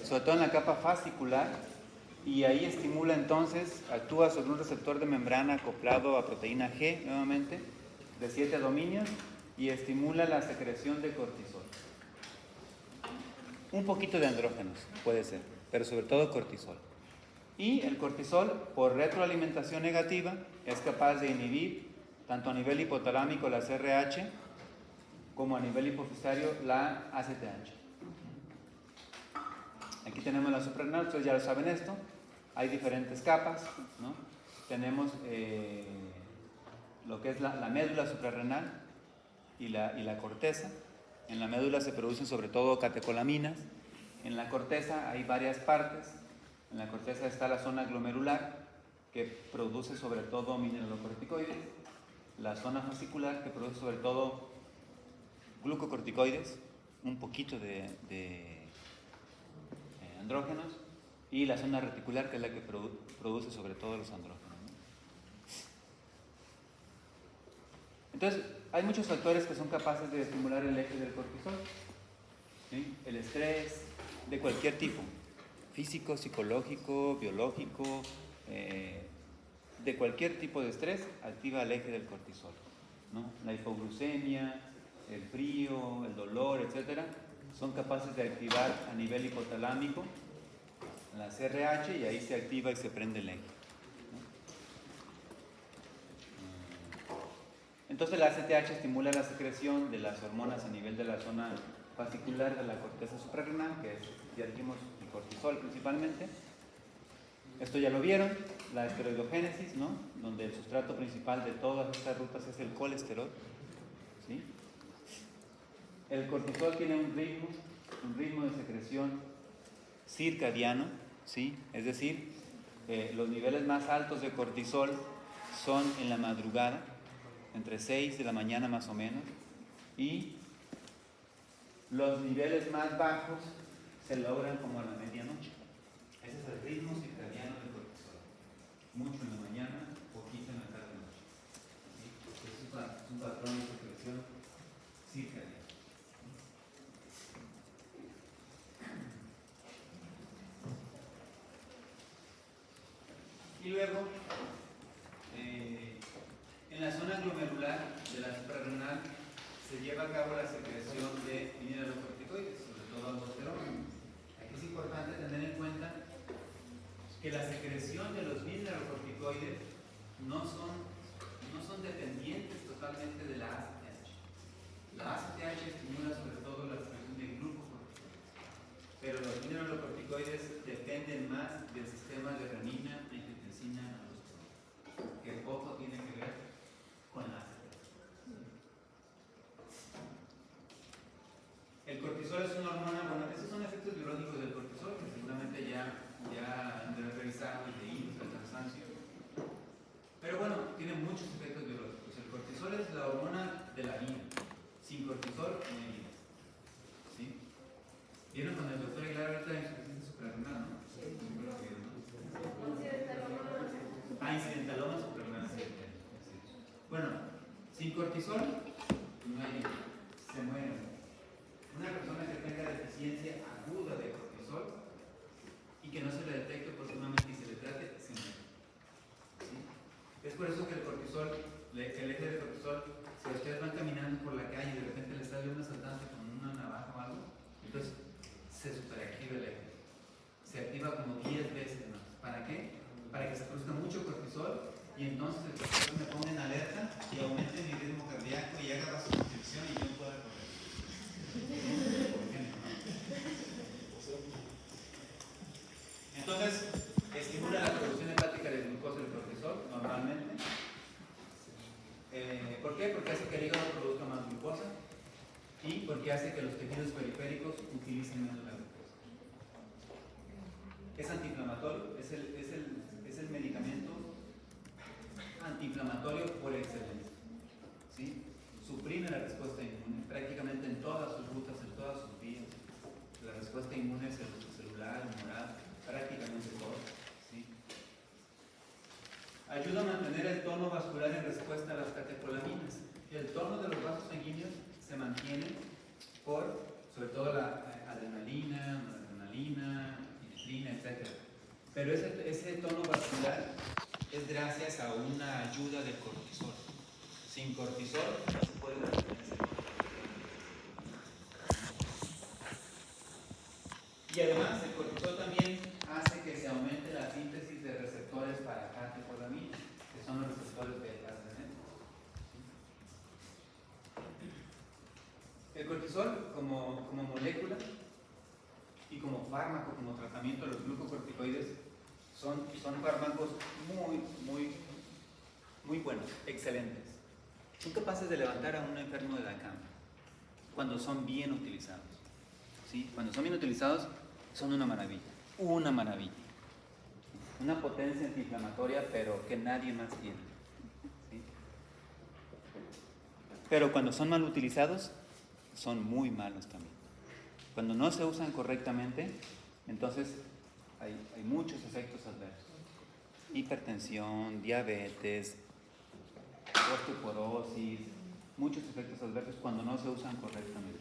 sobre todo en la capa fascicular, y ahí estimula entonces, actúa sobre un receptor de membrana acoplado a proteína G, nuevamente, de 7 dominios, y estimula la secreción de cortisol. Un poquito de andrógenos puede ser, pero sobre todo cortisol. Y el cortisol, por retroalimentación negativa, es capaz de inhibir, tanto a nivel hipotalámico, la CRH, como a nivel hipofisario, la ACTH. Aquí tenemos la suprarrenal, ustedes ya lo saben esto. Hay diferentes capas, ¿no? Tenemos lo que es la médula suprarrenal y la corteza. En la médula se producen sobre todo catecolaminas. En la corteza hay varias partes. En la corteza está la zona glomerular, que produce sobre todo mineralocorticoides. La zona fascicular, que produce sobre todo glucocorticoides, un poquito de andrógenos, y la zona reticular, que es la que produce sobre todo los andrógenos, ¿no? Entonces, hay muchos factores que son capaces de estimular el eje del cortisol, ¿sí? El estrés de cualquier tipo, físico, psicológico, biológico, de cualquier tipo de estrés activa el eje del cortisol, ¿no? La hipoglucemia, el frío, el dolor, etcétera, son capaces de activar a nivel hipotalámico la CRH, y ahí se activa y se prende el eje, ¿no? Entonces la ACTH estimula la secreción de las hormonas a nivel de la zona fascicular de la corteza suprarrenal, que es, ya dijimos, el cortisol principalmente. Esto ya lo vieron, la esteroidogénesis, ¿no? Donde el sustrato principal de todas estas rutas es el colesterol, ¿sí? El cortisol tiene un ritmo de secreción circadiano, ¿sí? Es decir, los niveles más altos de cortisol son en la madrugada, entre 6 de la mañana más o menos, y los niveles más bajos se logran como a la medianoche. Ese es el ritmo circadiano del cortisol. Mucho en la mañana, poquito en la tarde-noche, ¿sí? Es un patrón de secreción circadiano. Y luego, en la zona glomerular de la suprarrenal se lleva a cabo la secreción de mineralocorticoides, sobre todo aldosterona. Aquí es importante tener en cuenta que la secreción de los mineralocorticoides no son dependientes totalmente de la ACTH. La ACTH estimula sobre todo la secreción de glucocorticoides, pero los mineralocorticoides dependen más del sistema de renina, angiotensina, aldosterona, que poco tiene que ver con la ACTH. El cortisol es una hormona, bueno, esos son efectos biológicos del cortisol, que seguramente ya han de haber revisado, el de índice, el cansancio. Pero bueno, tiene muchos efectos biológicos. El cortisol es la hormona de la vida. Sin cortisol no hay vida, ¿sí? ¿Vieron con el doctor Aguilar ahorita de insuficiencia suprarrenal, no? Sí. Incidentaloma suprarrenal. Bueno, sin cortisol no hay vida, se muere. Una persona que tenga deficiencia aguda de cortisol y que no se le detecte oportunamente y se le trate, se muere, ¿sí? Es por eso que el cortisol, el eje del cortisol, si ustedes van caminando por la calle y de repente les sale un asaltante con una navaja o algo, entonces se superactiva el eje. Se activa como 10 veces más. ¿Para qué? Para que se produzca mucho cortisol y entonces el cortisol me ponga en alerta y aumente mi ritmo cardíaco y haga vasoconstricción y yo pueda correr. Entonces, estimula la producción hepática de glucosa del cortisol normalmente. ¿Por qué? Porque hace que el hígado produzca más glucosa y porque hace que los tejidos periféricos utilicen menos la glucosa. Es antiinflamatorio, es el medicamento antiinflamatorio por excelencia, ¿sí? Suprime la respuesta inmune prácticamente en todas sus rutas, en todas sus vías. La respuesta inmune celular, humoral, prácticamente todo, ¿sí? Ayuda a mantener el tono vascular en respuesta a las catecolaminas. El tono de los vasos sanguíneos se mantiene por, sobre todo, la adrenalina, Pero ese tono vascular es gracias a una ayuda del cortisol. Sin cortisol no se puede mantener ese tono. Y además el cortisol también hace que se aumente la síntesis de receptores para catecolamina, que son los receptores beta-adrenérgicos. El cortisol como molécula y como fármaco, como tratamiento de los glucocorticoides, son fármacos muy buenos, excelentes. Son capaces de levantar a un enfermo de la cama cuando son bien utilizados. ¿Sí? Cuando son bien utilizados, son una maravilla. Una potencia antiinflamatoria, pero que nadie más tiene. ¿Sí? Pero cuando son mal utilizados, son muy malos también. Cuando no se usan correctamente, entonces hay muchos efectos adversos. Hipertensión, diabetes, osteoporosis, muchos efectos adversos cuando no se usan correctamente.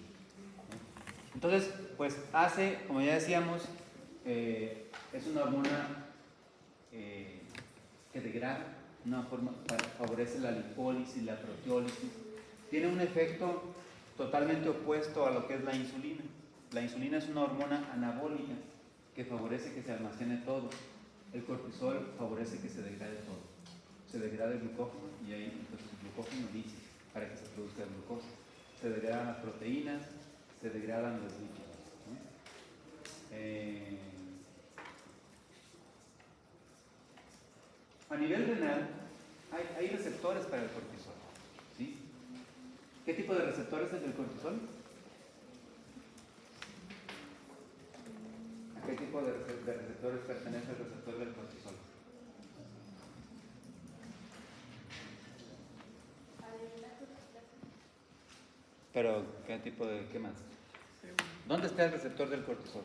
Entonces, pues hace, como ya decíamos, es una hormona que degrada, una forma favorece la lipólisis, la proteólisis. Tiene un efecto totalmente opuesto a lo que es la insulina. La insulina es una hormona anabólica que favorece que se almacene todo. El cortisol favorece que se degrade todo. Se degrada el glucógeno y ahí entonces el glucógeno dice para que se produzca glucosa. Se degradan las proteínas, se degradan los lípidos, ¿no? A nivel renal hay receptores para el cortisol, ¿sí? ¿Qué tipo de receptores es el del cortisol? ¿A qué tipo de receptores pertenece el receptor del cortisol? Pero, ¿qué más? ¿Dónde está el receptor del cortisol?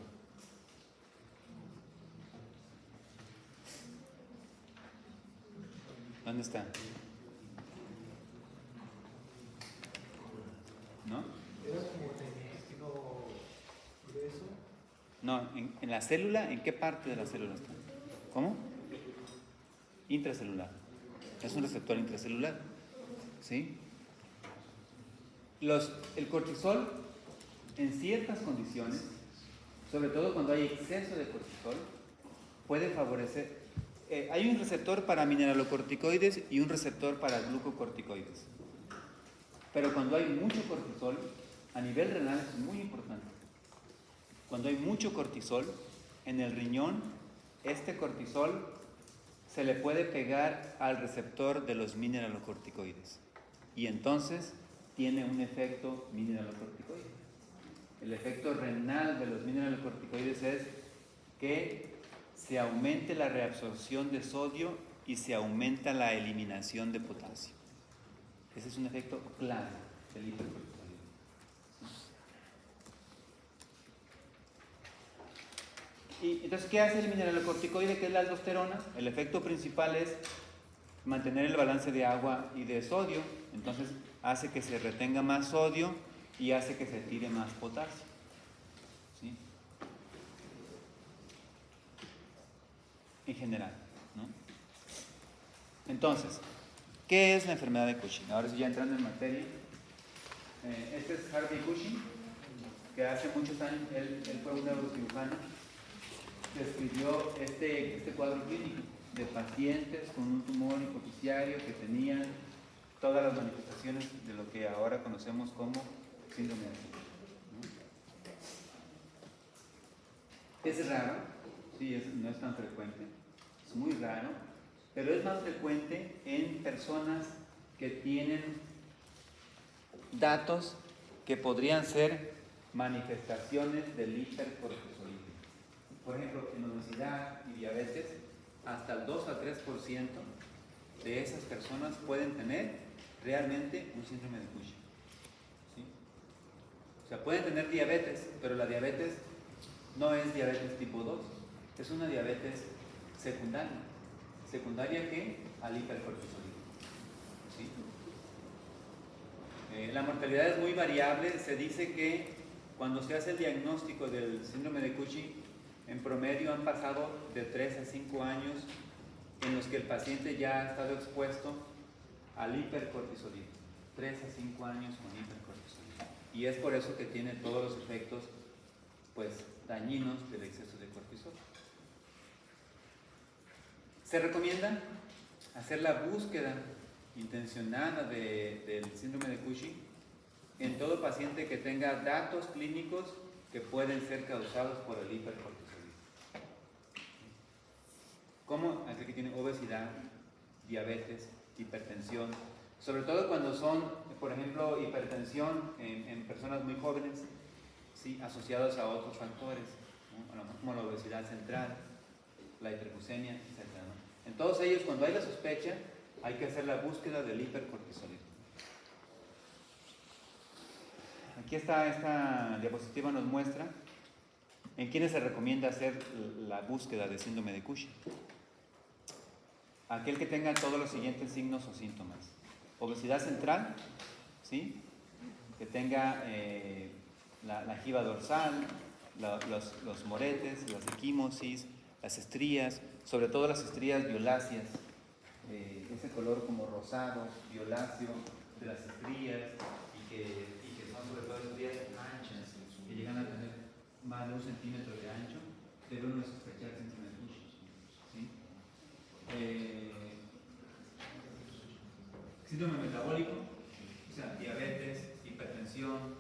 ¿Dónde está? ¿No? ¿Era como en el intestino grueso? No, en la célula, ¿en qué parte de la célula está? ¿Cómo? Intracelular. Es un receptor intracelular. ¿Sí? El cortisol, en ciertas condiciones, sobre todo cuando hay exceso de cortisol, puede favorecer. Hay un receptor para mineralocorticoides y un receptor para glucocorticoides. Pero cuando hay mucho cortisol, a nivel renal es muy importante. Cuando hay mucho cortisol en el riñón, este cortisol se le puede pegar al receptor de los mineralocorticoides. Y entonces tiene un efecto mineralocorticoide. El efecto renal de los mineralocorticoides es que se aumente la reabsorción de sodio y se aumenta la eliminación de potasio. Ese es un efecto clave del hipercortisolismo. Y entonces, ¿qué hace el mineralocorticoide, que es la aldosterona? El efecto principal es mantener el balance de agua y de sodio. Entonces hace que se retenga más sodio y hace que se tire más potasio. ¿Sí? En general, ¿no? Entonces, ¿qué es la enfermedad de Cushing? Ahora sí, ya entrando en materia. Este es Harvey Cushing, que hace muchos años él fue un neurocirujano que escribió este cuadro clínico de pacientes con un tumor hipoficiario que tenían todas las manifestaciones de lo que ahora conocemos como síndrome de Cushing. Es raro, sí, no es tan frecuente, es muy raro, pero es más frecuente en personas que tienen datos que podrían ser manifestaciones del hipercortisolismo. Por ejemplo, en obesidad y diabetes, hasta el 2 a 3% de esas personas pueden tener realmente un síndrome de Cushing. ¿Sí? O sea, pueden tener diabetes, pero la diabetes no es diabetes tipo 2, es una diabetes secundaria. ¿Secundaria qué? Al hipercortisolismo. ¿Sí? La mortalidad es muy variable. Se dice que cuando se hace el diagnóstico del síndrome de Cushing, en promedio han pasado de 3 a 5 años en los que el paciente ya ha estado expuesto al hipercortisolismo. 3 a 5 años con hipercortisolismo. Y es por eso que tiene todos los efectos pues, dañinos del exceso de cortisol. Se recomienda hacer la búsqueda intencionada del síndrome de Cushing en todo paciente que tenga datos clínicos que pueden ser causados por el hipercortisolismo. Como aquel que tiene obesidad, diabetes, hipertensión, sobre todo cuando son, por ejemplo, hipertensión en personas muy jóvenes, ¿sí? Asociados a otros factores, ¿no? A lo mejor como la obesidad central, la hiperglucemia, etc., ¿no? En todos ellos, cuando hay la sospecha, hay que hacer la búsqueda del hipercortisolismo. Aquí esta diapositiva nos muestra en quiénes se recomienda hacer la búsqueda de síndrome de Cushing. Aquel que tenga todos los siguientes signos o síntomas: obesidad central, ¿sí? Que tenga la jiba dorsal, los moretes, las equimosis, las estrías, sobre todo las estrías violáceas, ese color como rosado, violáceo de las estrías, y que son sobre todo estrías anchas, que llegan a tener más de 1 centímetro de ancho, debe uno sospechar síndrome de Cushing, ¿sí? Síndrome metabólico, o sea, diabetes, hipertensión,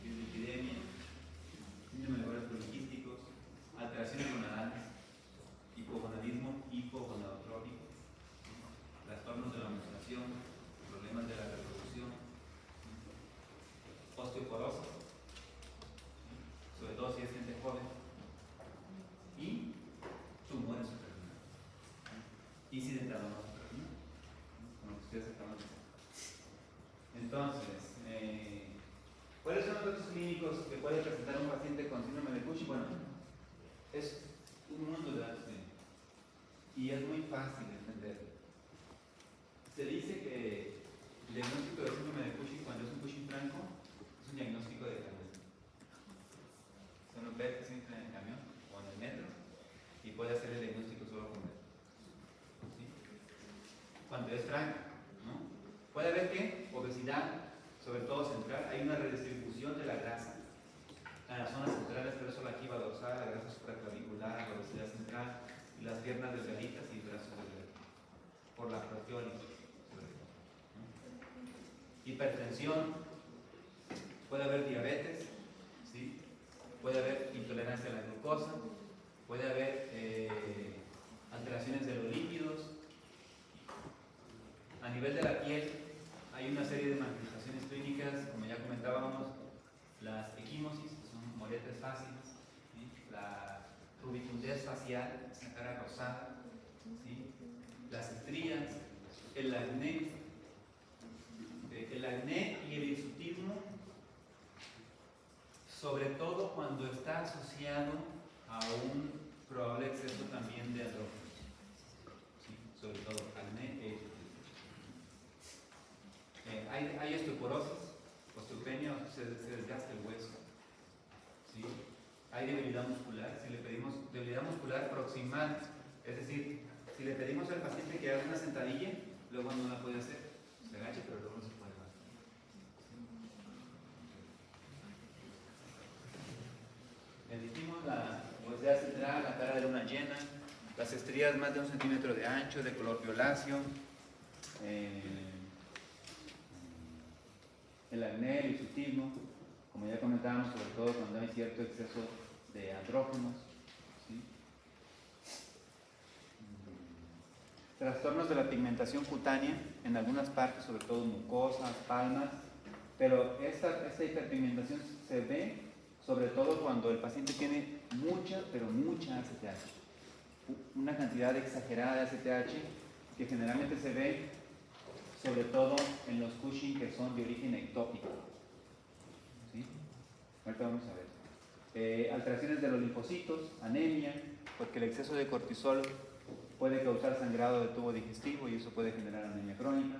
dislipidemia, síndrome de ovarios poliquísticos, alteraciones gonadales, hipogonadismo hipogonadotrópico, trastornos de la menstruación, problemas de la reproducción, osteoporosis, sobre todo si es gente joven, y tumores suprarrenales, y sidentadomas suprarrenales, como lo que ustedes acaban de decir. Entonces, ¿cuáles son los datos clínicos que puede presentar un paciente con síndrome de Cushing? Bueno, es un mundo de datos clínicos y es muy fácil de entender. Se dice que el diagnóstico de síndrome de Cushing, cuando es un Cushing franco, es un diagnóstico de camión. Uno ve que se entra en el camión o en el metro y puede hacer el diagnóstico solo con metro, ¿sí? Cuando es franco, ¿no? Puede haber que obesidad, sobre todo central, hay una redistribución de la grasa en las zonas centrales, por eso la jiba dorsal, la grasa supraclavicular, la obesidad central, y las piernas delgaditas y brazos delgaditos, por la proteólisis, sobre todo, ¿no? Hipertensión, puede haber diabetes, ¿sí? Puede haber intolerancia a la glucosa, puede haber alteraciones de los lípidos. A nivel de la piel hay una serie de manifestaciones clínicas, como ya comentábamos, las equimosis, que son moretes fáciles, ¿sí? La rubicundez facial, esa cara rosada, ¿sí? Las estrías, el acné y el hirsutismo, sobre todo cuando está asociado a un probable exceso también de andrógenos, ¿sí? Sobre todo acné e hirsutismo. Hay osteoporosis, osteopenia, se desgasta el hueso, ¿sí? Hay debilidad muscular. Si le pedimos debilidad muscular proximal, es decir, si le pedimos al paciente que haga una sentadilla, luego no la puede hacer, se agacha, pero luego no se puede hacer. Le dijimos la obesidad central, la cara de luna llena, las estrías más de 1 centímetro de ancho, de color violáceo, el acné, el hirsutismo, como ya comentábamos, sobre todo cuando hay cierto exceso de andrógenos, ¿sí? Trastornos de la pigmentación cutánea en algunas partes, sobre todo mucosas, palmas, pero esta hiperpigmentación se ve sobre todo cuando el paciente tiene mucha, pero mucha ACTH, una cantidad exagerada de ACTH que generalmente se ve sobre todo en los Cushing que son de origen ectópico, ¿sí? Ahorita vamos a ver. Alteraciones de los linfocitos, anemia, porque el exceso de cortisol puede causar sangrado de tubo digestivo y eso puede generar anemia crónica.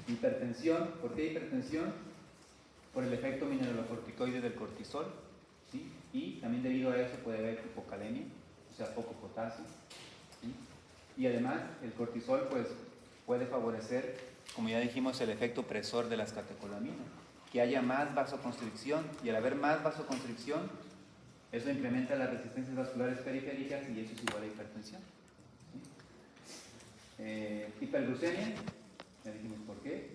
Hipertensión, ¿por qué hipertensión? Por el efecto mineralocorticoide del cortisol, ¿sí? Y también debido a eso puede haber hipocalemia, o sea, poco potasio. ¿Sí? Y además el cortisol pues, puede favorecer, como ya dijimos, el efecto presor de las catecolaminas, que haya más vasoconstricción, y al haber más vasoconstricción, eso incrementa las resistencias vasculares periféricas y eso es igual a hipertensión. ¿Sí? Hiperglucemia, ya dijimos por qué.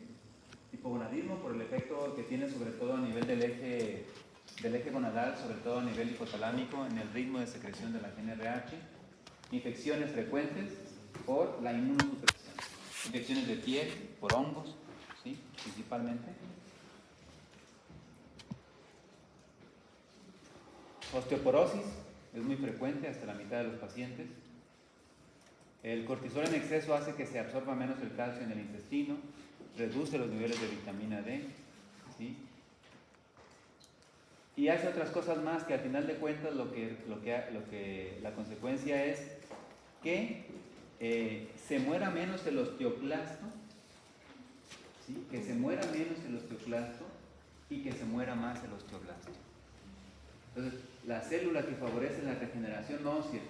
Hipogonadismo por el efecto que tiene sobre todo a nivel del eje gonadal, sobre todo a nivel hipotalámico, en el ritmo de secreción de la GnRH. Infecciones frecuentes por la inmunosupresión. Infecciones de piel por hongos, ¿sí? Principalmente. Osteoporosis es muy frecuente, hasta la mitad de los pacientes. El cortisol en exceso hace que se absorba menos el calcio en el intestino, reduce los niveles de vitamina D, ¿sí? Y hace otras cosas más que al final de cuentas la consecuencia es que se muera menos el osteoclasto, ¿sí? Que se muera menos el osteoclasto y que se muera más el osteoblasto. Entonces, la célula que favorece la regeneración ósea,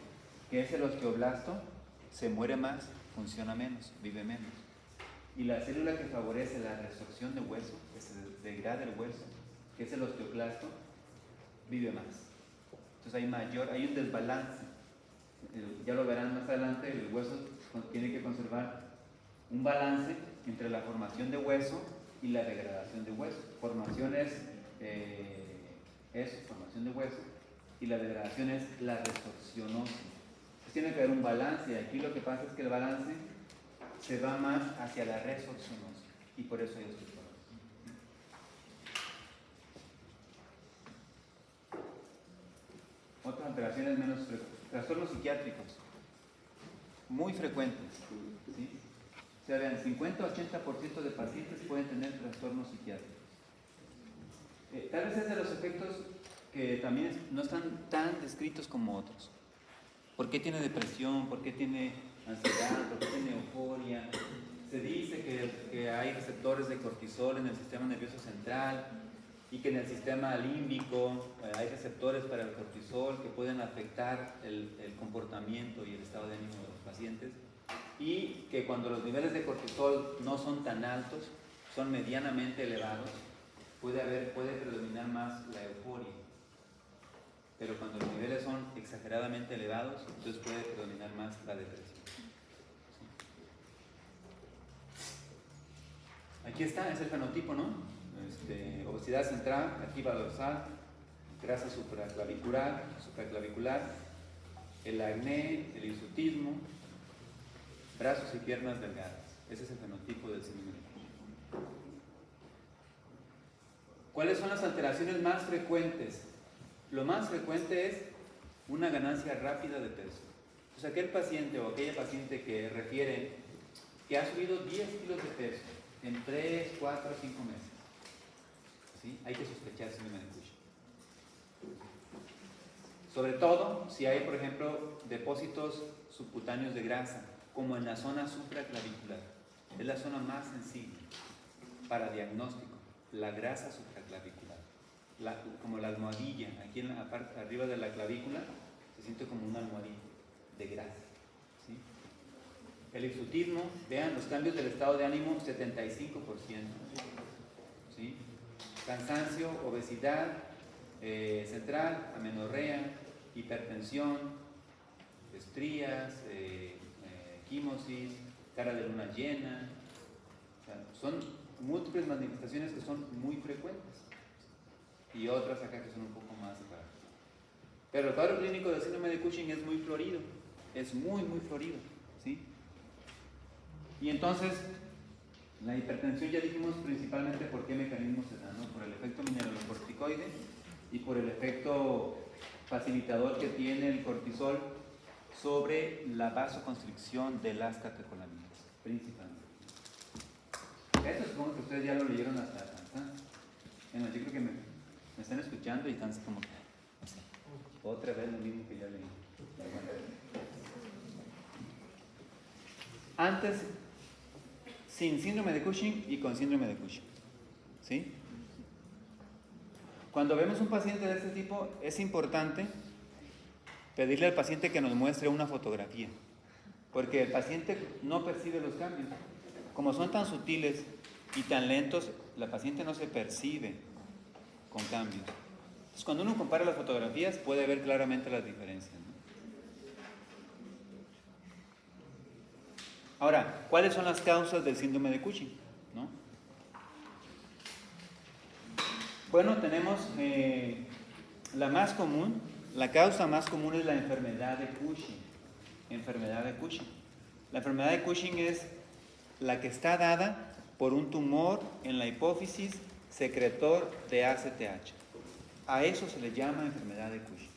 que es el osteoblasto, se muere más, funciona menos, vive menos. Y la célula que favorece la resorción de hueso, que se degrada el hueso, que es el osteoclasto, vive más. Entonces hay un desbalance. Ya lo verán más adelante, el hueso tiene que conservar un balance entre la formación de hueso y la degradación de hueso. Formación es formación de hueso y la degradación es la resorción ósea. Entonces tiene que haber un balance, y aquí lo que pasa es que el balance se va más hacia la resorción ósea y por eso hay osteoporosis. Otras alteraciones menos frecuentes. Trastornos psiquiátricos, muy frecuentes. ¿Sí? O sea, vean, 50-80% de pacientes pueden tener trastornos psiquiátricos. Tal vez es de los efectos que también no están tan descritos como otros. ¿Por qué tiene depresión? ¿Por qué tiene ansiedad? ¿Por qué tiene euforia? Se dice que hay receptores de cortisol en el sistema nervioso central y que en el sistema límbico hay receptores para el cortisol que pueden afectar el comportamiento y el estado de ánimo de los pacientes, y que cuando los niveles de cortisol no son tan altos, son medianamente elevados, puede predominar más la euforia, pero cuando los niveles son exageradamente elevados, entonces puede predominar más la depresión. Aquí está, es el fenotipo, ¿no? Obesidad central, activa dorsal, grasa supraclavicular, el acné, el hirsutismo, brazos y piernas delgadas. Ese es el fenotipo del síndrome de Cushing. ¿Cuáles son las alteraciones más frecuentes? Lo más frecuente es una ganancia rápida de peso. Entonces, aquel paciente o aquella paciente que refiere que ha subido 10 kilos de peso en 3, 4, 5 meses, ¿sí? Hay que sospechar síndrome de Cushing. Sobre todo si hay, por ejemplo, depósitos subcutáneos de grasa, como en la zona supraclavicular. Es la zona más sensible para diagnóstico, la grasa supraclavicular. Como la almohadilla, aquí en la parte arriba de la clavícula, se siente como una almohadilla de grasa. ¿Sí? El hirsutismo, vean los cambios del estado de ánimo, 75%. ¿Sí? Cansancio, obesidad central, amenorrea, hipertensión, estrías, quimosis, cara de luna llena. O sea, son múltiples manifestaciones que son muy frecuentes y otras acá que son un poco más separadas. Pero el cuadro clínico del síndrome de Cushing es muy florido, es muy florido, ¿sí? Y entonces, la hipertensión ya dijimos principalmente por qué mecanismo se da, ¿no? Por el efecto mineralocorticoide y por el efecto facilitador que tiene el cortisol sobre la vasoconstricción de las catecolaminas, principalmente. Eso supongo que ustedes ya lo leyeron hasta cansancio. Bueno, yo creo que me están escuchando y están como que, no sé, otra vez lo mismo que ya leí. Antes, sin síndrome de Cushing y con síndrome de Cushing. ¿Sí? Cuando vemos un paciente de este tipo, es importante pedirle al paciente que nos muestre una fotografía, porque el paciente no percibe los cambios. Como son tan sutiles y tan lentos, la paciente no se percibe con cambios. Entonces, cuando uno compara las fotografías, puede ver claramente las diferencias, ¿no? Ahora, ¿cuáles son las causas del síndrome de Cushing, ¿no? Bueno, tenemos la más común, la causa más común es la enfermedad de Cushing. Enfermedad de Cushing. La enfermedad de Cushing es la que está dada por un tumor en la hipófisis secretor de ACTH. A eso se le llama enfermedad de Cushing,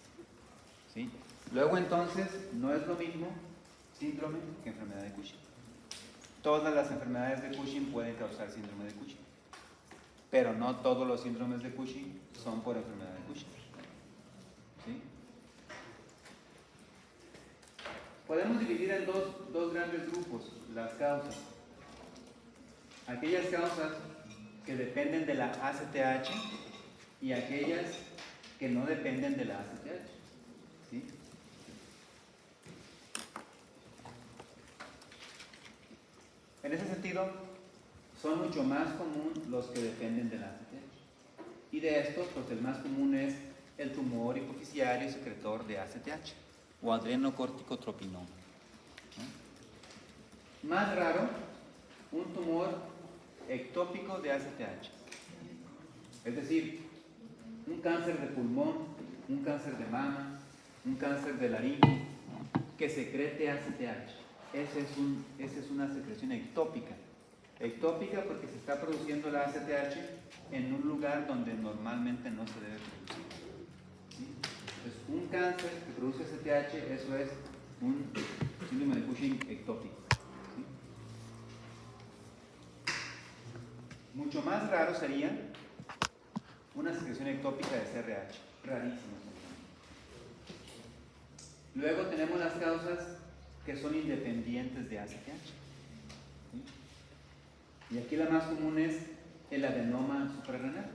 ¿sí? Luego entonces, no es lo mismo síndrome que enfermedad de Cushing. Todas las enfermedades de Cushing pueden causar síndrome de Cushing, pero no todos los síndromes de Cushing son por enfermedad de Cushing, ¿sí? Podemos dividir en dos grandes grupos las causas. Aquellas causas que dependen de la ACTH y aquellas que no dependen de la ACTH, ¿sí? En ese sentido, son mucho más común los que dependen de la ACTH. Y de estos, pues el más común es el tumor hipofisiario secretor de ACTH o adrenocorticotropinoma, ¿no? Más raro, un tumor ectópico de ACTH. Es decir, un cáncer de pulmón, un cáncer de mama, un cáncer de laringe que secrete ACTH. Esa es una secreción ectópica. Ectópica porque se está produciendo la ACTH en un lugar donde normalmente no se debe producir, ¿sí? Entonces, un cáncer que produce ACTH, eso es un síndrome de Cushing ectópico, ¿sí? Mucho más raro sería una secreción ectópica de CRH, rarísimo. Luego tenemos las causas que son independientes de ACTH, ¿sí? Y aquí la más común es el adenoma suprarrenal,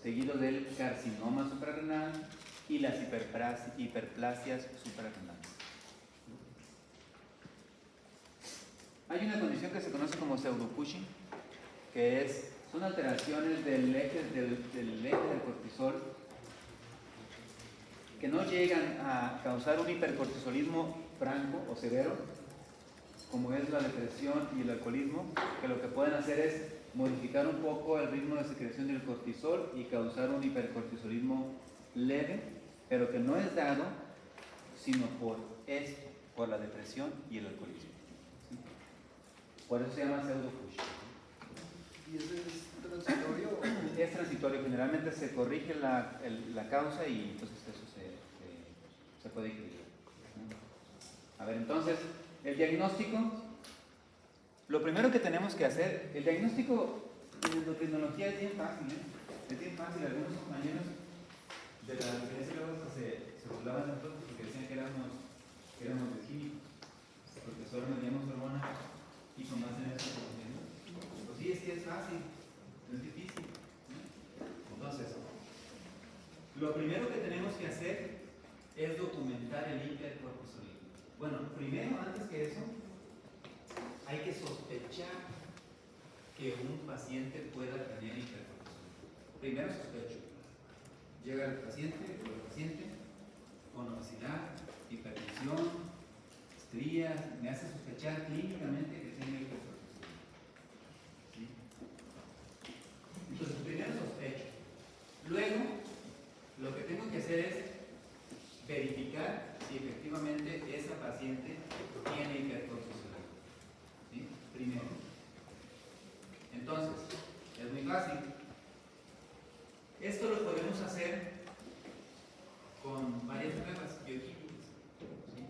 seguido del carcinoma suprarrenal y las hiperplasias suprarrenales. Hay una condición que se conoce como pseudo-Cushing, que son alteraciones del eje del cortisol que no llegan a causar un hipercortisolismo franco o severo, como es la depresión y el alcoholismo, que lo que pueden hacer es modificar un poco el ritmo de secreción del cortisol y causar un hipercortisolismo leve, pero que no es dado sino por la depresión y el alcoholismo, ¿sí? Por eso se llama pseudo-Cushing. ¿Y ese es transitorio? Es transitorio, generalmente se corrige la causa y entonces eso se puede equilibrar, ¿no? A ver, entonces, el diagnóstico, lo primero que tenemos que hacer, el diagnóstico en endocrinología es bien fácil, ¿eh? Es bien fácil. Algunos compañeros de la residencia luego se burlaban de nosotros porque decían que éramos de químicos, porque solo medíamos hormonas y con base en eso, pues sí, es fácil, no es difícil, ¿no? Entonces, lo primero que tenemos que hacer es documentar el hipercortisolismo. Bueno, primero, antes que eso, hay que sospechar que un paciente pueda tener hipercortisolismo. Primero sospecho. Llega el paciente o el paciente con obesidad, hipertensión, estrías, me hace sospechar clínicamente que tiene hipercortisolismo, ¿sí? Entonces, primero sospecho. Luego, lo que tengo que hacer es verificar si efectivamente esa paciente tiene hipercortisolismo, ¿sí? Primero. Entonces, es muy fácil. Esto lo podemos hacer con varias pruebas bioquímicas, ¿sí?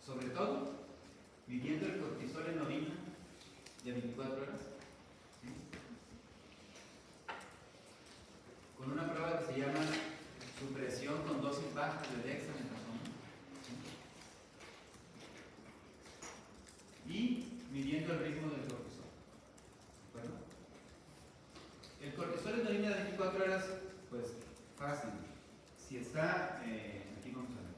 Sobre todo, midiendo el cortisol en orina de 24 horas, ¿sí? Con una prueba que se llama supresión con dosis bajas de dexametasona, ¿sí? Y midiendo el ritmo del cortisol, ¿de acuerdo? está, aquí vamos a ver.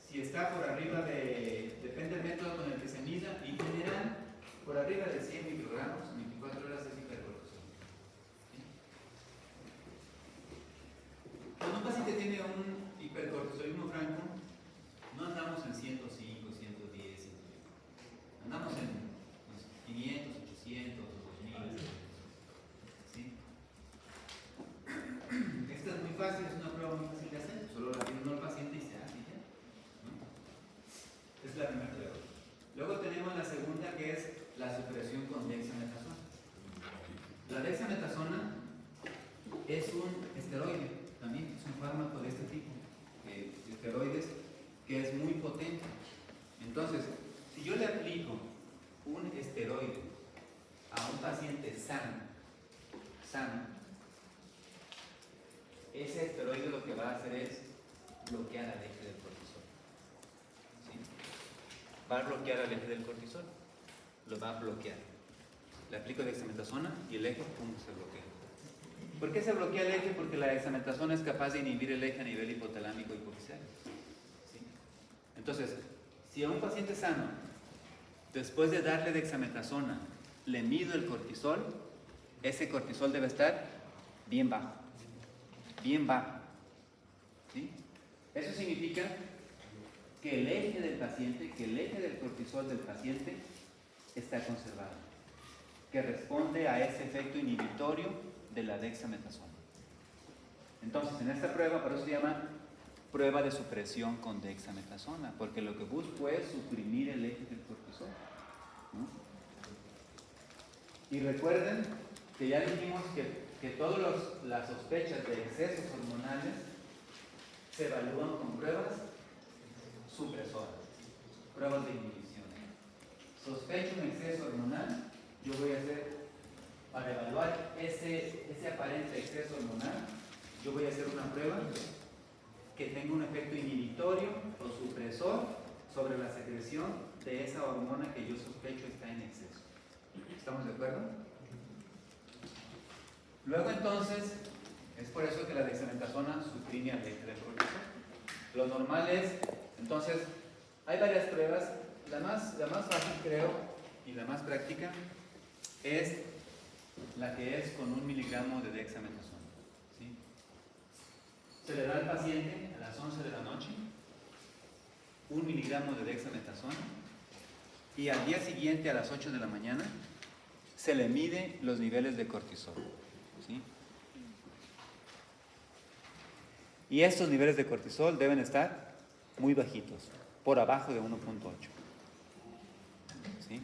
Si está por arriba de, depende del método con el que se mida, en general, por arriba de 100 microgramos en 24 horas es hipercortisol. ¿Sí? Cuando un paciente tiene un hipercortisolismo franco, no andamos en 105, 110, 120. Andamos en 500, 800 o 2000. ¿Sí? Esta es muy fácil, es una prueba muy fácil de hacer. Solo la tiene uno al paciente y se hace ya. ¿No? Es la primera prueba. Luego tenemos la segunda, que es la supresión con dexametasona. La dexametasona es un esteroide, también es un fármaco de este tipo, esteroides, que es muy potente. Entonces, si yo le aplico un esteroide a un paciente sano, ese esteroide lo que va a hacer es bloquear al eje del cortisol. ¿Sí? Va a bloquear al eje del cortisol, lo va a bloquear. Le aplico dexametasona y el eje, pum, se bloquea. ¿Por qué se bloquea el eje? Porque la dexametasona es capaz de inhibir el eje a nivel hipotalámico hipofisiario. ¿Sí? Entonces, si a un paciente sano, después de darle dexametasona, le mido el cortisol, ese cortisol debe estar bien bajo. Bien bajo. ¿Sí? Eso significa que el eje del paciente, que el eje del cortisol del paciente está conservado, que responde a ese efecto inhibitorio de la dexametasona. Entonces, en esta prueba, por eso se llama prueba de supresión con dexametasona, porque lo que busco es suprimir el eje del cortisol, ¿no? Y recuerden que ya dijimos que todas las sospechas de excesos hormonales se evalúan con pruebas supresoras, pruebas de inhibición. Sospecho un exceso hormonal, yo voy a hacer, para evaluar ese aparente exceso hormonal, yo voy a hacer una prueba que tenga un efecto inhibitorio o supresor sobre la secreción de esa hormona que yo sospecho está en exceso. ¿Estamos de acuerdo? Luego entonces, es por eso que la dexametasona suprime al eje del cortisol. Lo normal es, entonces, hay varias pruebas. La más fácil, creo, y la más práctica es la que es con 1 miligramo de dexametasona. ¿Sí? Se le da al paciente a las 11 de la noche 1 miligramo de dexametasona y al día siguiente a las 8 de la mañana se le mide los niveles de cortisol. ¿Sí? Y estos niveles de cortisol deben estar muy bajitos, por abajo de 1.8. ¿Sí?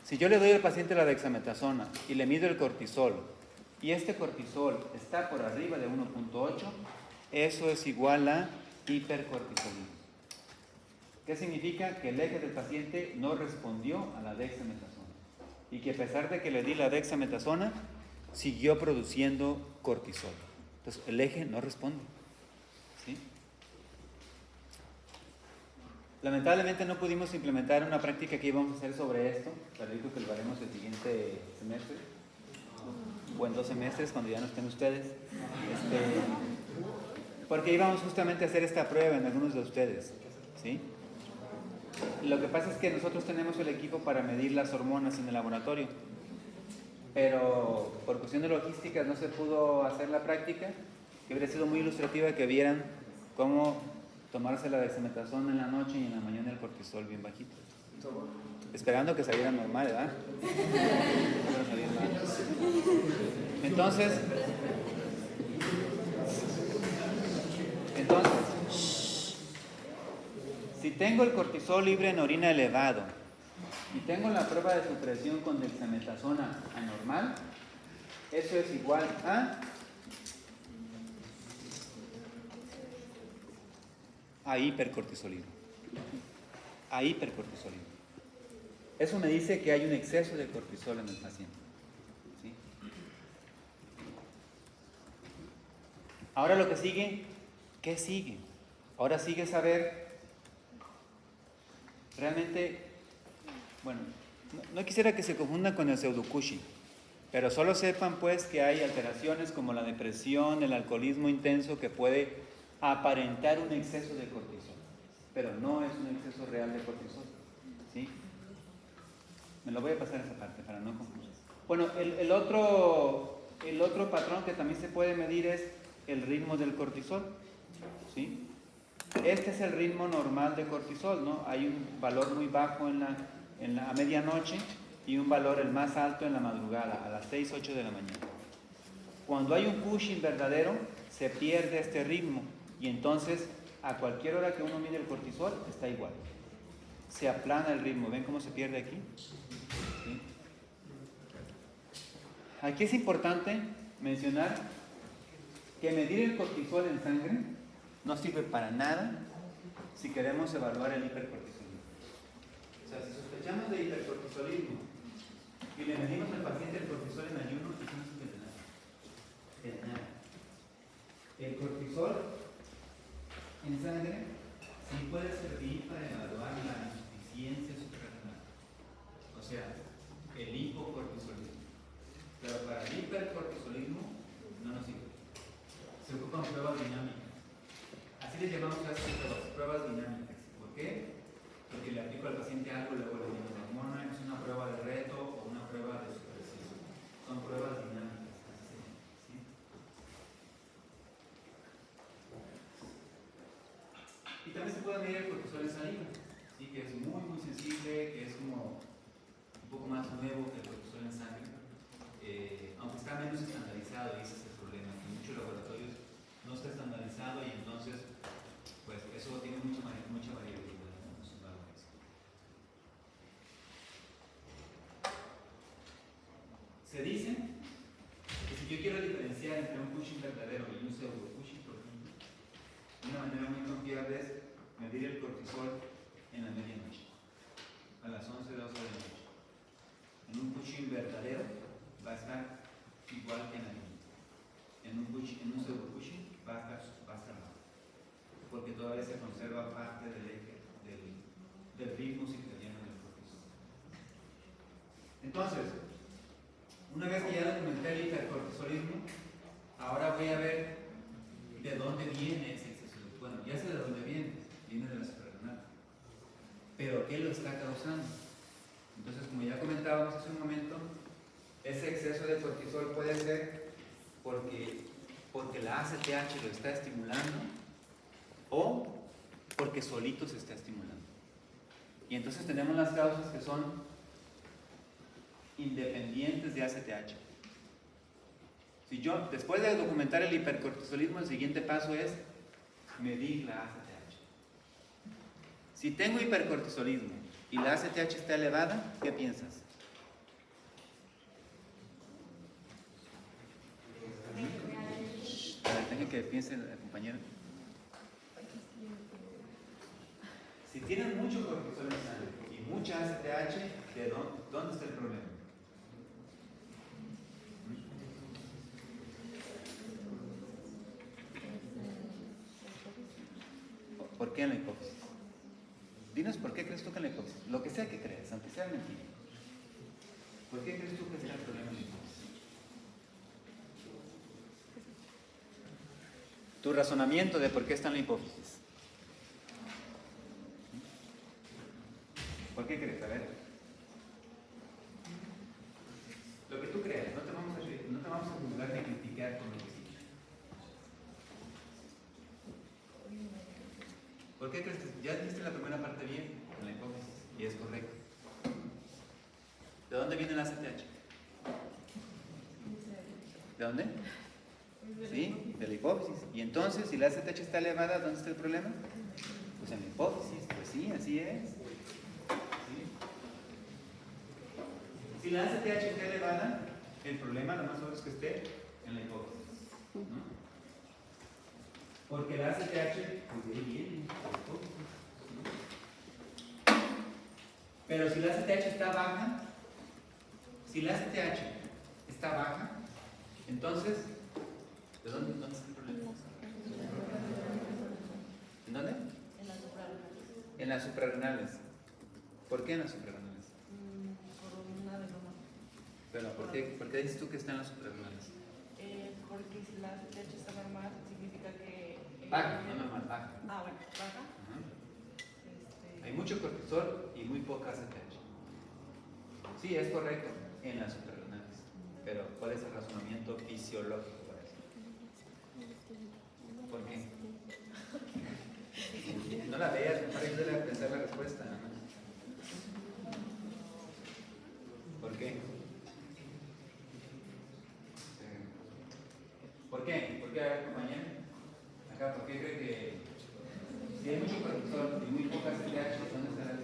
Si yo le doy al paciente la dexametasona y le mido el cortisol y este cortisol está por arriba de 1.8, eso es igual a hipercortisolismo. ¿Qué significa? Que el eje del paciente no respondió a la dexametasona y que a pesar de que le di la dexametasona, siguió produciendo cortisol. Entonces el eje no responde. ¿Sí? Lamentablemente no pudimos implementar una práctica que íbamos a hacer sobre esto, pero digo que lo haremos el siguiente semestre o en 2 semestres cuando ya no estén ustedes, porque íbamos justamente a hacer esta prueba en algunos de ustedes. ¿Sí? Lo que pasa es que nosotros tenemos el equipo para medir las hormonas en el laboratorio, pero por cuestión de logística no se pudo hacer la práctica, que hubiera sido muy ilustrativa que vieran cómo tomarse la dexametasona en la noche y en la mañana el cortisol bien bajito. Esperando que saliera normal, ¿verdad? Entonces, si tengo el cortisol libre en orina elevado y tengo la prueba de supresión con dexametasona anormal, eso es igual a hipercortisolismo. A hipercortisolismo. Eso me dice que hay un exceso de cortisol en el paciente. ¿Sí? Ahora lo que sigue, ¿qué sigue? Ahora sigue saber realmente, bueno, no quisiera que se confundan con el pseudocushing. Pero solo sepan pues que hay alteraciones como la depresión, el alcoholismo intenso que puede aparentar un exceso de cortisol, pero no es un exceso real de cortisol, ¿sí? Me lo voy a pasar esa parte para no confundir. Bueno, el otro patrón que también se puede medir es el ritmo del cortisol, ¿sí? Este es el ritmo normal de cortisol, ¿no? Hay un valor muy bajo a medianoche y un valor el más alto en la madrugada, a las 6, 8 de la mañana. Cuando hay un Cushing verdadero, se pierde este ritmo y entonces a cualquier hora que uno mide el cortisol está igual. Se aplana el ritmo. ¿Ven cómo se pierde aquí? ¿Sí? Aquí es importante mencionar que medir el cortisol en sangre no sirve para nada si queremos evaluar el hipercortisolismo. O sea, si sospechamos de hipercortisolismo y le medimos al paciente el cortisol en ayuno, eso no sirve de nada. De nada. El cortisol en sangre sí puede servir para evaluar la insuficiencia suprarrenal, o sea, el hipocortisolismo. Pero para el hipercortisolismo no nos sirve. Se ocupan pruebas dinámicas. Así les llamamos a estas pruebas dinámicas. ¿Por qué? Porque le aplico al paciente algo, luego le digo una hormona, es una prueba de reto o una prueba de supresión. Son pruebas dinámicas. ¿Sí? Y también se puede medir el cortisol en saliva, ¿sí? Que es muy muy sensible, que es como un poco más nuevo que el cortisol en sangre, aunque está menos estandarizado, y ese es el problema, que en muchos laboratorios no está estandarizado y entonces pues eso tiene mucha variabilidad en sus valores. Se dice que si yo quiero diferenciar entre un Cushing verdadero y un pseudo Cushing, por ejemplo, una manera muy confiable es medir el cortisol en la medianoche, a las 11, 12 de la noche. En un Cushing verdadero va a estar igual que en la ayuno. En un pseudo Cushing va a estar bajo, porque todavía se conserva parte del ritmo circadiano del cortisol. Entonces, una vez que ya documenté el hipercortisolismo, ahora voy a ver de dónde viene ese exceso. Bueno, ya sé de dónde viene de la suprarrenal. Pero ¿qué lo está causando? Entonces, como ya comentábamos hace un momento, ese exceso de cortisol puede ser porque la ACTH lo está estimulando o porque solito se está estimulando. Y entonces tenemos las causas que son independientes de ACTH. Si yo, después de documentar el hipercortisolismo, el siguiente paso es medir la ACTH. Si tengo hipercortisolismo y la ACTH está elevada, ¿qué piensas? A ver, dejen que piense la compañera. Si tienen mucho cortisol en sangre y mucha ACTH, ¿de dónde está el problema? ¿Por qué en la hipófisis? Dinos por qué crees tú que en la hipófisis, lo que sea que creas, aunque sea mentira. ¿Por qué crees tú que está el problema en la hipófisis? Tu razonamiento de por qué está en la hipófisis. ¿Por qué crees? A ver. Lo que tú creas, no te vamos a juzgar ni criticar con lo que sí. ¿Por qué crees que ya dijiste la primera parte bien en la hipófisis? Y es correcto. ¿De dónde viene la ACTH? ¿De dónde? Sí, de la hipófisis. Y entonces, si la ACTH está elevada, ¿dónde está el problema? Pues en la hipófisis. Pues sí, así es. ¿Sí? Si la ACTH está elevada, el problema lo más seguro es que esté en la hipófisis, ¿no? Porque la ACTH, pues de ahí viene, de la hipófisis, ¿no? Pero si la ACTH está baja, entonces, ¿de dónde está el problema? ¿En dónde? En las suprarrenales. En las suprarrenales. ¿Por qué en las suprarrenales? Por un adenoma. Pero ¿por ¿Por qué dices tú que están las suprarrenales? Porque si la ACTH está normal, significa que... Baja, no normal, baja. Ah, bueno, baja. Ajá. Hay mucho cortisol y muy poca ACTH. Sí, es correcto en las suprarrenales. Pero ¿cuál es el razonamiento fisiológico para eso? ¿Por qué? No la veas, mejor ayúdale a pensar la respuesta. ¿No? ¿Por qué? ¿Por qué? ¿Por qué, compañero? Acá, ¿por qué cree que si hay mucho cortisol y muy poca ACTH, ¿dónde estará el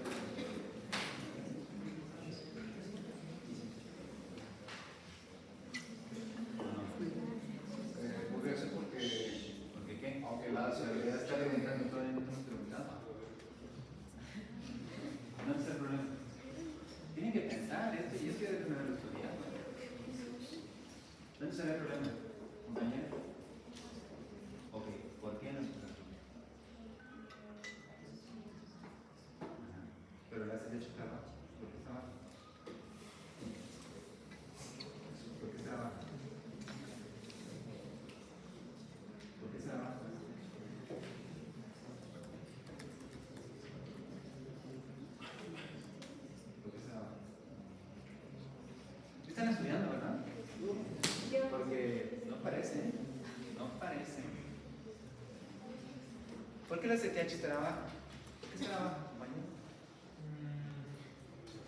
Ocurre eso porque, ¿Por qué? aunque la cerebral está alimentando todo el mundo, No es el problema. Tienen que pensar esto y es que deben haberlo estudiado. ¿Dónde será el problema, compañero? Ok, ¿por qué no se trata? Pero la hace de hecho trabajo. ¿Por qué trabaja? ¿Por qué trabaja? ¿Por qué trabaja? Están estudiando, ¿verdad? Porque no parece, ¿eh? No parece. ¿Por qué la CTH trabaja? ¿Por qué se trabaja, compañero?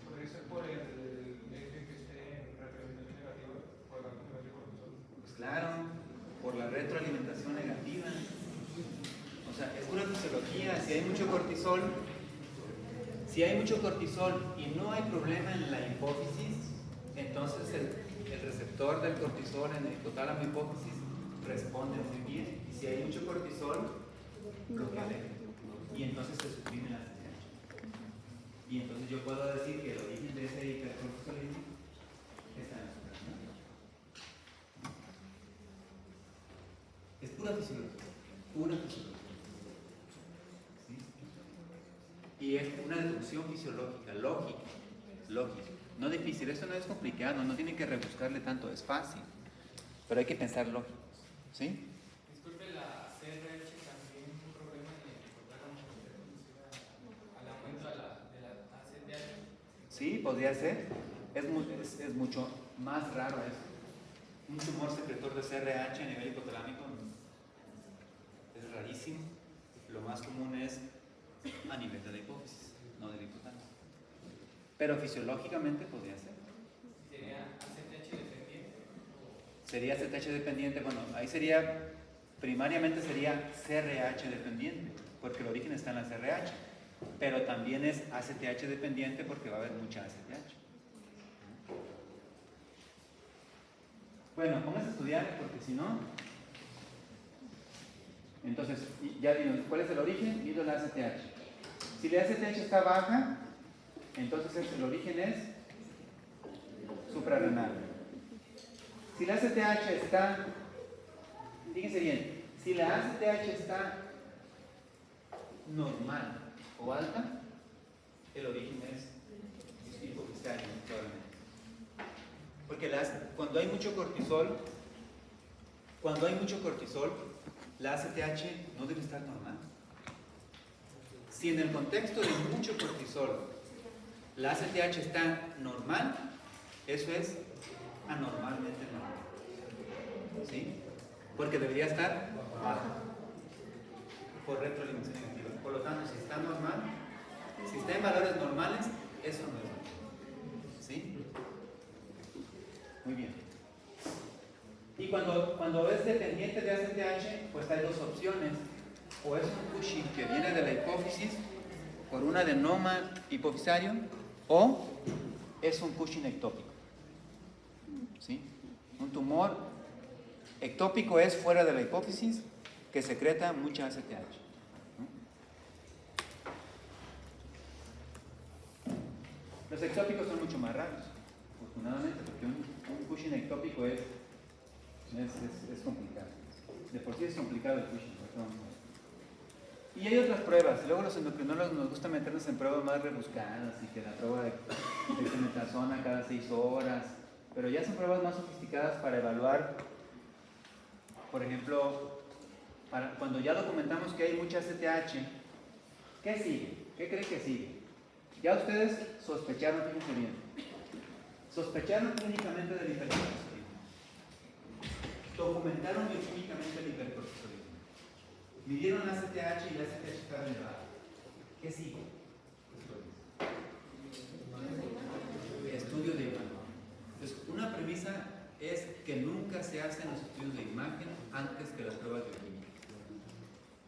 Podría ser por el hecho de que esté en representación negativa por la concentración de cortisol. Pues claro, por la retroalimentación negativa. O sea, es pura fisiología. Si hay mucho cortisol y no hay problema en la hipófisis, entonces el receptor del cortisol en el hipotálamo hipófisis responde muy bien. Y si hay mucho cortisol, bloquea el eje. Y entonces se suprime la CTH. Y entonces yo puedo decir que el origen de ese hipercortisolismo está en la suprarrenal. Es pura fisiología. Pura fisiología. ¿Sí? Y es una deducción fisiológica, lógica. No difícil, esto no es complicado, no tienen que rebuscarle tanto, es fácil. Pero hay que pensar lógico. ¿Sí? Disculpe, la CRH también es un problema en el hipotálamo al aumento de la ACTH. Sí, podría ser. Es mucho más raro eso. Un tumor secretor de CRH a nivel hipotalámico es rarísimo. Lo más común es a nivel de la hipófisis, no del hipotálamo. Pero fisiológicamente podría ser. ¿Sería ACTH dependiente? Sería CTH dependiente, bueno, ahí sería, primariamente sería CRH dependiente, porque el origen está en la CRH, pero también es ACTH dependiente porque va a haber mucha ACTH. Bueno, pónganse a estudiar, porque si no, entonces, ya vimos, ¿cuál es el origen? Mido la ACTH. Si la ACTH está baja, entonces el origen es suprarrenal. Si la ACTH está, fíjense bien, si la ACTH está normal o alta, el origen es hipofiscal, probablemente. Porque cuando hay mucho cortisol, la ACTH no debe estar normal. Si en el contexto de mucho cortisol la ACTH está normal, eso es anormalmente normal. ¿Sí? Porque debería estar baja por retroalimentación negativa. Por lo tanto, si está normal, si está en valores normales, eso no es normal. ¿Sí? Muy bien. Y cuando es dependiente de ACTH, pues hay dos opciones. O es un Cushing que viene de la hipófisis por un adenoma hipofisario, o es un Cushing ectópico. ¿Sí? Un tumor ectópico es fuera de la hipófisis que secreta mucha ACTH. Los ectópicos son mucho más raros, afortunadamente, porque un Cushing ectópico es complicado. De por sí es complicado el Cushing. Y hay otras pruebas. Luego los endocrinólogos nos gusta meternos en pruebas más rebuscadas y que la prueba de dexametasona cada 6 horas. pero ya son pruebas más sofisticadas para evaluar, por ejemplo, cuando ya documentamos que hay mucha ACTH, ¿qué sigue? ¿Qué creen que sigue? Ya ustedes sospecharon, fíjense bien, sospecharon clínicamente del hipercortisolismo, documentaron bioquímicamente el hipercortisolismo, midieron la ACTH y la ACTH está elevada. ¿Qué sigue? Estudio de imagen. Entonces, una premisa es que nunca se hacen los estudios de imagen antes que las pruebas bioquímicas.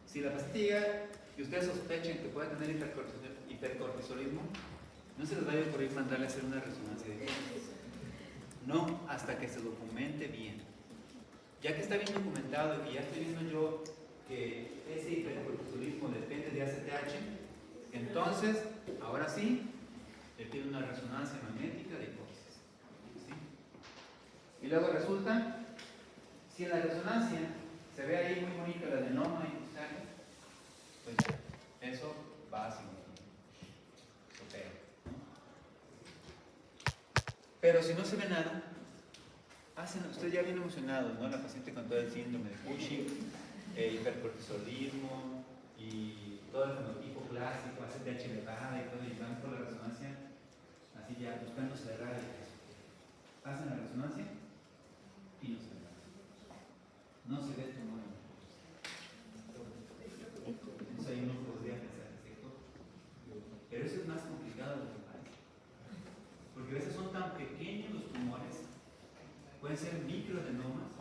Si la pastilla y ustedes sospechen que puede tener hipercortisolismo, no se les vaya a ocurrir mandarle a hacer una resonancia de imagen. No, hasta que se documente bien. Ya que está bien documentado y que ya estoy viendo yo que ese hipercortisolismo depende de ACTH, entonces, ahora sí, le pido una resonancia magnética de hipófisis. ¿Sí? Y luego resulta, si en la resonancia se ve ahí muy bonito el adenoma hipofisario, pues eso va a significar. Pero si no se ve nada, usted ya viene emocionado, ¿no? La paciente con todo el síndrome de Cushing, hipercortisolismo y todo el fenotipo clásico, ACTH elevada y todo, y van por la resonancia, así ya buscando cerrar el caso. Hacen la resonancia y no se ve nada. No se ve tumor. Entonces ahí uno podría pensar que es esto. Pero eso es más complicado de lo que parece. Porque a veces son tan pequeños los tumores, pueden ser microadenomas,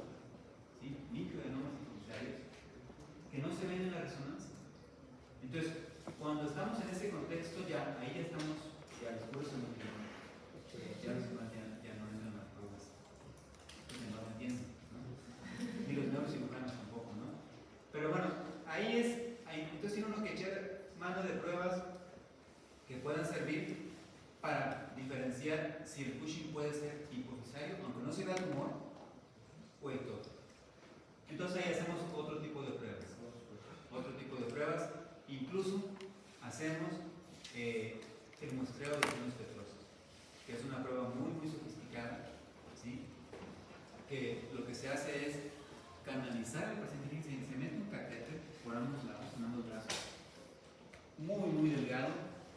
¿sí? Microadenomas hipoficiarios, que no se ven en la resonancia. Entonces, cuando estamos en ese contexto, ahí ya estamos, ya los puros hemoclinianos, ya los demás ya no entran las pruebas, no lo entienden, ¿no? Ni los neurocirujanos tampoco, ¿no? Pero bueno, entonces tiene uno que echar mano de pruebas que puedan servir para diferenciar si el Cushing puede ser hipofisario, aunque no se vea tumor, o ectópico. Entonces ahí hacemos otro tipo de pruebas. Incluso hacemos el muestreo de senos petrosos, que es una prueba muy, muy sofisticada, ¿sí? Que lo que se hace es canalizar al paciente, se mete un catéter por ambos lados, en ambos brazos, muy, muy delgado,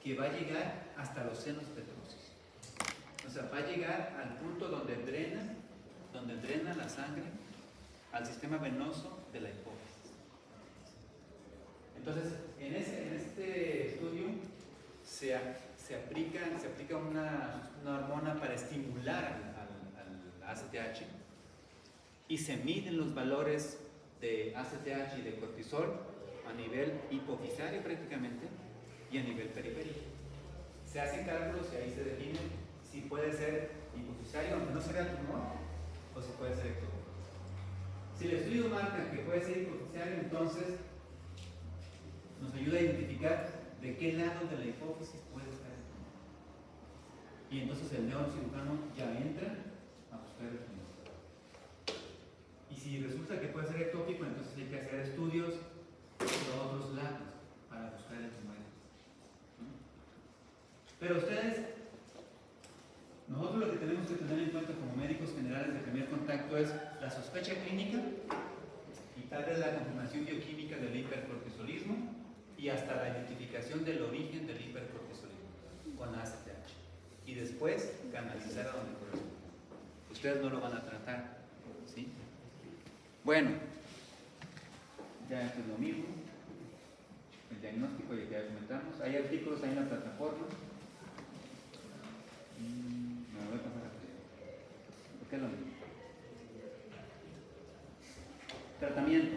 que va a llegar hasta los senos petrosos. O sea, va a llegar al punto donde drena la sangre al sistema venoso de la hipófisis. Entonces, en este estudio se aplica una hormona para estimular al ACTH y se miden los valores de ACTH y de cortisol a nivel hipofisario prácticamente y a nivel periférico. Se hacen cálculos y ahí se define si puede ser hipofisario, aunque no se vea tumor, o si puede ser ectópico. Si el estudio marca que puede ser hipofisario, entonces nos ayuda a identificar de qué lado de la hipófisis puede estar el tumor. Y entonces el neurocirujano ya entra a buscar el tumor. Y si resulta que puede ser ectópico, entonces hay que hacer estudios por otros lados para buscar el tumor. Pero nosotros lo que tenemos que tener en cuenta como médicos generales de primer contacto es la sospecha clínica y tal vez la confirmación bioquímica del hipercortisolismo y hasta la identificación del origen del hipercortisolismo con ACTH. Y después canalizar a donde corresponde. Ustedes no lo van a tratar, ¿sí? Bueno, ya esto es lo mismo. El diagnóstico ya que comentamos. Hay artículos ahí en la plataforma. Me voy a pasar a ¿por qué lo mismo? Tratamiento,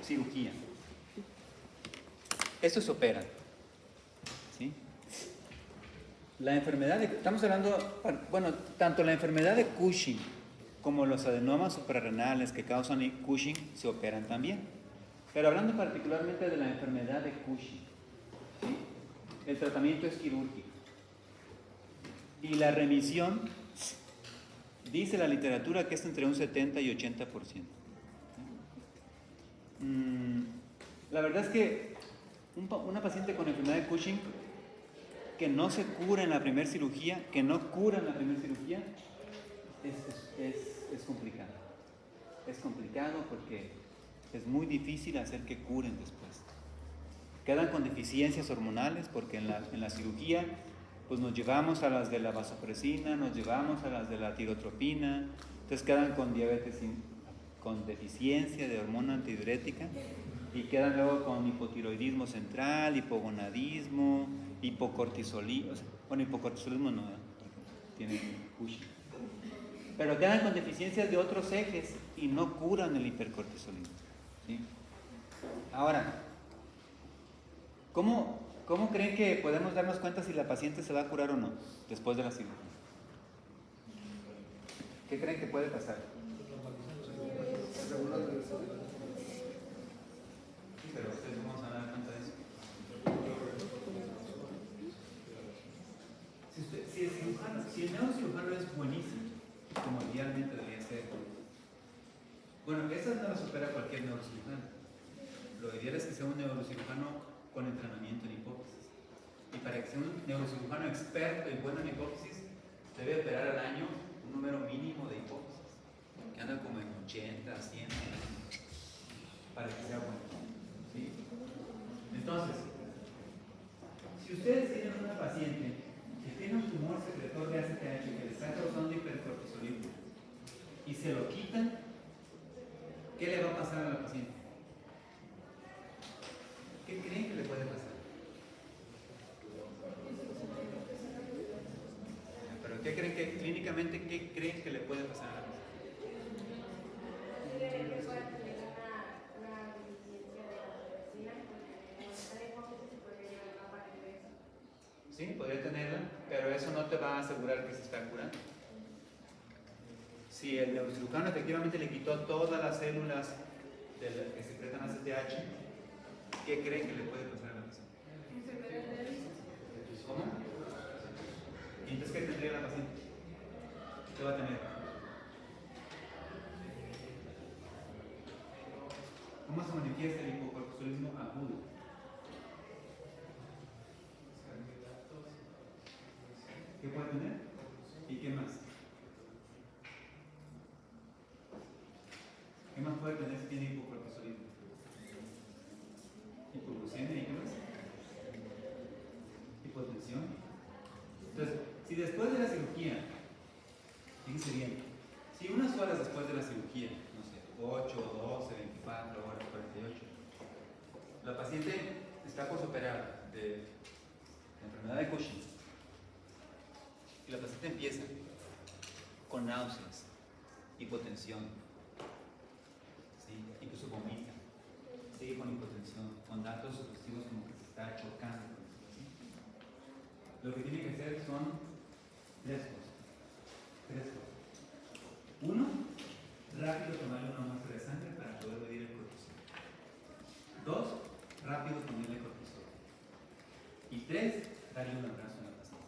cirugía. Estos se operan, ¿sí? La enfermedad estamos hablando, bueno, tanto la enfermedad de Cushing como los adenomas suprarrenales que causan Cushing se operan también. Pero hablando particularmente de la enfermedad de Cushing, ¿sí? El tratamiento es quirúrgico. Y la remisión, dice la literatura que es entre un 70 y 80%. La verdad es que una paciente con enfermedad de Cushing que no se cura en la primera cirugía, es complicado. Es complicado porque es muy difícil hacer que curen después. Quedan con deficiencias hormonales porque en la cirugía pues nos llevamos a las de la vasopresina, nos llevamos a las de la tirotropina, entonces quedan con diabetes, con deficiencia de hormona antidiurética y quedan luego con hipotiroidismo central, hipogonadismo, hipocortisolismo, bueno, hipocortisolismo no, tiene Cushing. Pero quedan con deficiencias de otros ejes y no curan el hipercortisolismo, ¿sí? Ahora, ¿cómo creen que podemos darnos cuenta si la paciente se va a curar o no después de la cirugía? ¿Qué creen que puede pasar? Sí, pero ustedes no van a dar cuenta de eso. Si el neurocirujano es buenísimo, como idealmente debería ser, bueno, esa no la supera cualquier neurocirujano. Lo ideal es que sea un neurocirujano con entrenamiento en hipófisis. Y para que sea un neurocirujano experto y bueno en hipófisis, debe operar al año un número mínimo de hipófisis, que anda como en 80, 100, para que sea bueno, ¿sí? Entonces, si ustedes tienen una paciente que tiene un tumor secretor de ACTH que le está causando hipercortisolismo y se lo quitan, ¿qué le va a pasar a la paciente? ¿Qué creen que le puede pasar? ¿Pero qué creen que clínicamente qué creen que le puede pasar a la paciente? Sí, podría tenerla, pero eso no te va a asegurar que se está curando. Si el neurocirujano efectivamente le quitó todas las células que secretan ACTH, ¿qué creen que le puede pasar a la paciente? ¿Cómo? ¿Y entonces qué tendría la paciente? ¿Qué va a tener? ¿Cómo se manifiesta el hipocortisolismo agudo? ¿Qué puede tener? ¿Y qué más? ¿Qué más puede tener si tiene hipocortisolismo? Hipoglucemia, ¿y qué más? Hipotensión. Entonces, si después de la cirugía, fíjense bien, si unas horas después de la cirugía, no sé, 8, 12, 24 horas, 48, la paciente está posoperada de la enfermedad de Cushing y la paciente empieza con náuseas, hipotensión, ¿sí? Incluso vomita, sigue con hipotensión, con datos sugestivos como que se está chocando, ¿sí? Lo que tiene que hacer son tres cosas. Uno, rápido tomarle una muestra de sangre para poder medir el cortisol. Dos, rápido ponerle cortisol. Y tres, darle un abrazo a la paciente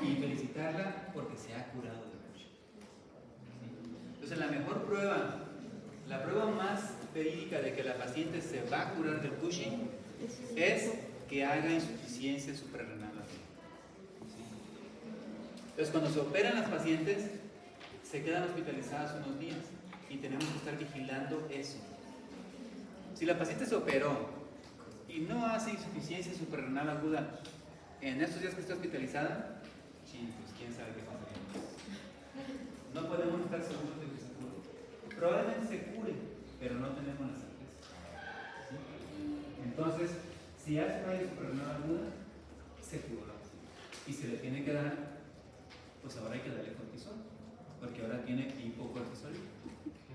y felicitarla porque se ha curado de Cushing. ¿Sí? Entonces la mejor prueba, la prueba más verídica de que la paciente se va a curar del Cushing es que haga insuficiencia suprarrenal. Entonces, cuando se operan las pacientes, se quedan hospitalizadas unos días y tenemos que estar vigilando eso. Si la paciente se operó y no hace insuficiencia suprarrenal aguda en estos días que está hospitalizada, pues quién sabe qué pasaría. No podemos estar seguros de que se cure. Probablemente se cure, pero no tenemos la certeza. ¿Sí? Entonces, si hace falla suprarrenal aguda, se curó la paciente. Y se le tiene que dar, pues ahora hay que darle cortisol, porque ahora tiene hipocortisolismo.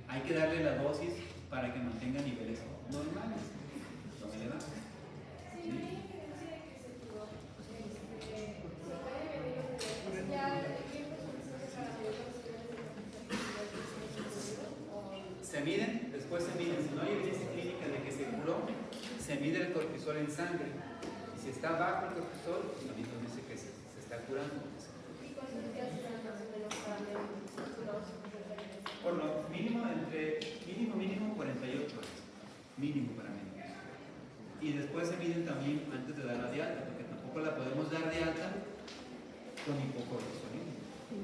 Hay que darle la dosis para que mantenga niveles normales, no elevados. ¿Sí? Se miden, después se miden. Si no hay evidencia clínica de que se curó, se mide el cortisol en sangre. Y si está bajo el cortisol, pues lo mismo dice que se está curando. Por lo mínimo, mínimo 48 horas. Mínimo para mí. Y después se miden también antes de darla de alta, porque tampoco la podemos dar de alta con hipocortisolismo.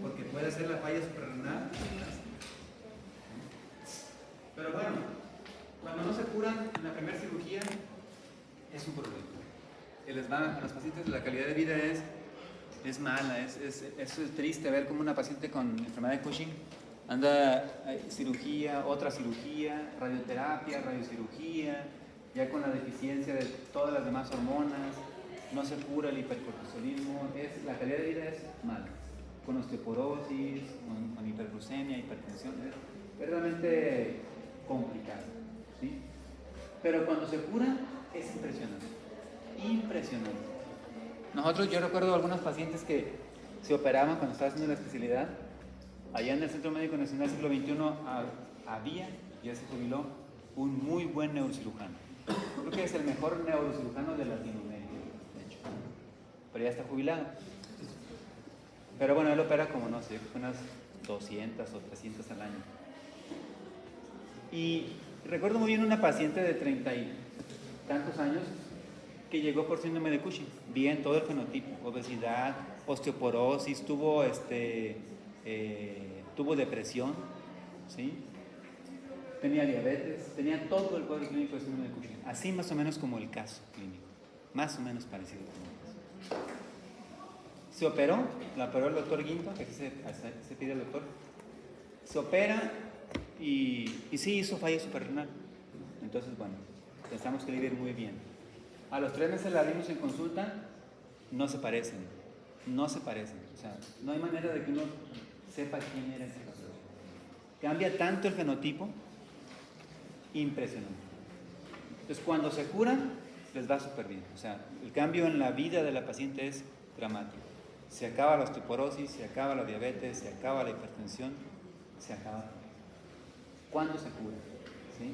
porque puede ser la falla suprarrenal. Pero bueno, cuando no se curan en la primera cirugía, es un problema. A los pacientes la calidad de vida es mala, es triste ver cómo una paciente con enfermedad de Cushing anda cirugía, otra cirugía, radioterapia, radiocirugía, ya con la deficiencia de todas las demás hormonas, no se cura el hipercortisolismo, la calidad de vida es mala, con osteoporosis, con hiperglucemia, hipertensión, es realmente complicado, ¿sí? Pero cuando se cura es impresionante, impresionante. Yo recuerdo algunos pacientes que se operaban cuando estaba haciendo la especialidad. Allá en el Centro Médico Nacional Siglo XXI había, ya se jubiló, un muy buen neurocirujano. Creo que es el mejor neurocirujano de Latinoamérica, de hecho. Pero ya está jubilado. Pero bueno, él opera como, no sé, unas 200 o 300 al año. Y recuerdo muy bien una paciente de 30 y tantos años que llegó por síndrome de Cushing. Bien, todo el fenotipo, obesidad, osteoporosis, tuvo depresión, ¿sí? Tenía diabetes, tenía todo el cuadro clínico de síndrome de Cushing. Así más o menos como el caso clínico, más o menos parecido como el caso. Se operó, la operó el doctor Guinto, que se pide el doctor. Se opera y sí hizo falla suprarrenal. Entonces, bueno, pensamos que le iba a ir muy bien. A los 3 meses la vimos en consulta, no se parecen. O sea, no hay manera de que uno sepa quién era ese paciente. Cambia tanto el fenotipo, impresionante. Entonces, cuando se curan, les va súper bien. O sea, el cambio en la vida de la paciente es dramático. Se acaba la osteoporosis, se acaba la diabetes, se acaba la hipertensión, se acaba. ¿Cuándo se cura? ¿Sí?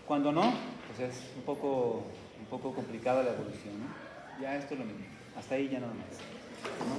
Cuando no, pues es un poco complicada la evolución, ¿no? Ya esto es lo mismo. Hasta ahí ya nada más, ¿no?